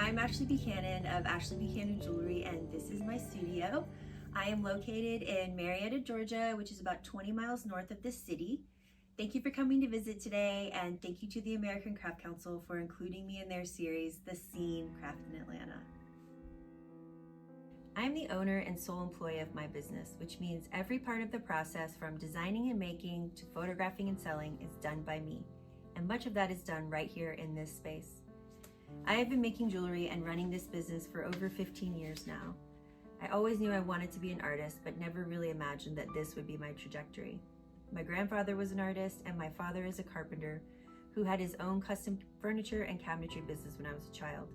I'm Ashley Buchanan of Ashley Buchanan Jewelry, and this is my studio. I am located in Marietta, Georgia, which is about 20 miles north of the city. Thank you for coming to visit today, and thank you to the American Craft Council for including me in their series, The Scene Craft in Atlanta. I'm the owner and sole employee of my business, which means every part of the process from designing and making to photographing and selling is done by me, and much of that is done right here in this space. I have been making jewelry and running this business for over 15 years now. I always knew I wanted to be an artist, but never really imagined that this would be my trajectory. My grandfather was an artist, and my father is a carpenter who had his own custom furniture and cabinetry business when I was a child.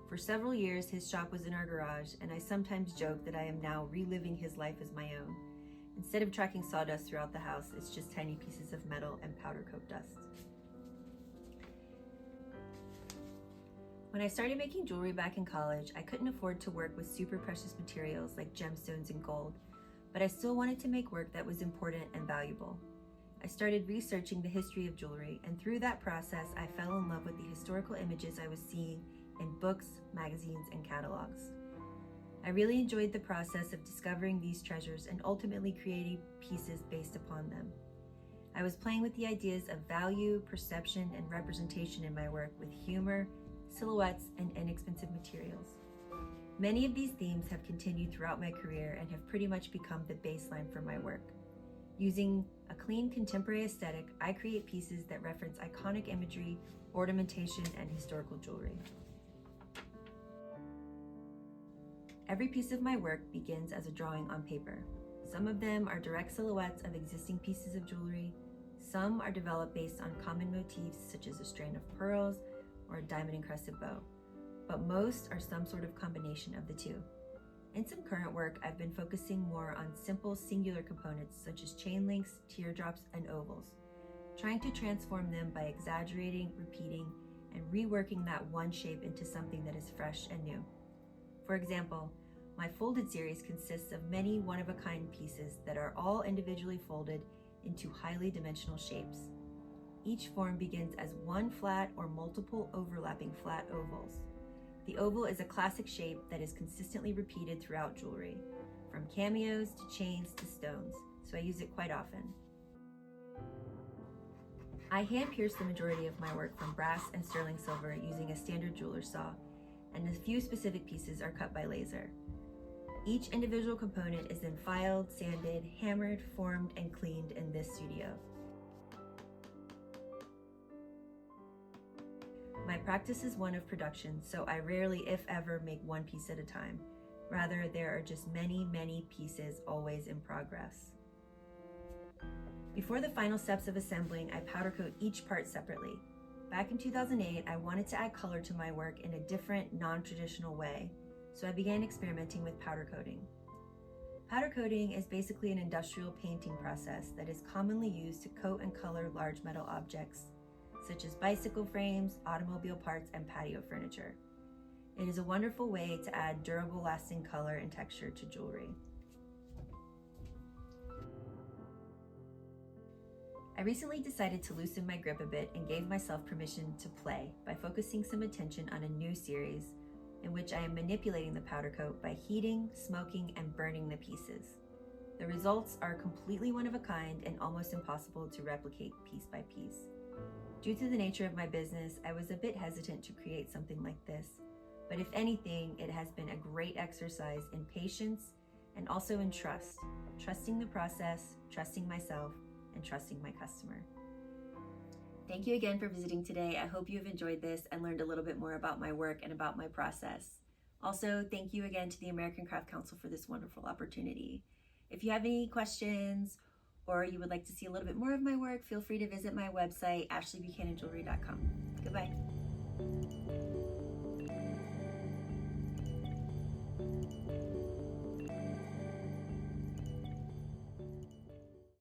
For several years, his shop was in our garage, and I sometimes joke that I am now reliving his life as my own. Instead of tracking sawdust throughout the house, it's just tiny pieces of metal and powder coat dust. When I started making jewelry back in college, I couldn't afford to work with super precious materials like gemstones and gold, but I still wanted to make work that was important and valuable. I started researching the history of jewelry, and through that process, I fell in love with the historical images I was seeing in books, magazines, and catalogs. I really enjoyed the process of discovering these treasures and ultimately creating pieces based upon them. I was playing with the ideas of value, perception, and representation in my work with humor, silhouettes, and inexpensive materials. Many of these themes have continued throughout my career and have pretty much become the baseline for my work. Using a clean contemporary aesthetic, I create pieces that reference iconic imagery, ornamentation, and historical jewelry. Every piece of my work begins as a drawing on paper. Some of them are direct silhouettes of existing pieces of jewelry. Some are developed based on common motifs such as a strand of pearls or a diamond-encrusted bow, but most are some sort of combination of the two. In some current work, I've been focusing more on simple singular components such as chain links, teardrops, and ovals, trying to transform them by exaggerating, repeating, and reworking that one shape into something that is fresh and new. For example, my folded series consists of many one-of-a-kind pieces that are all individually folded into highly dimensional shapes. Each form begins as one flat or multiple overlapping flat ovals. The oval is a classic shape that is consistently repeated throughout jewelry, from cameos to chains to stones, so I use it quite often. I hand pierce the majority of my work from brass and sterling silver using a standard jeweler's saw, and a few specific pieces are cut by laser. Each individual component is then filed, sanded, hammered, formed, and cleaned in this studio. My practice is one of production, so I rarely, if ever, make one piece at a time. Rather, there are just many, many pieces always in progress. Before the final steps of assembling, I powder coat each part separately. Back in 2008, I wanted to add color to my work in a different, non-traditional way, so I began experimenting with powder coating. Powder coating is basically an industrial painting process that is commonly used to coat and color large metal objects, such as bicycle frames, automobile parts, and patio furniture. It is a wonderful way to add durable, lasting color and texture to jewelry. I recently decided to loosen my grip a bit and gave myself permission to play by focusing some attention on a new series in which I am manipulating the powder coat by heating, smoking, and burning the pieces. The results are completely one of a kind and almost impossible to replicate piece by piece. Due to the nature of my business, I was a bit hesitant to create something like this, but if anything, it has been a great exercise in patience and also in trust, trusting the process, trusting myself, and trusting my customer. Thank you again for visiting today. I hope you have enjoyed this and learned a little bit more about my work and about my process. Also, thank you again to the American Craft Council for this wonderful opportunity. If you have any questions or you would like to see a little bit more of my work, feel free to visit my website, ashleybuchananjewelry.com. Goodbye.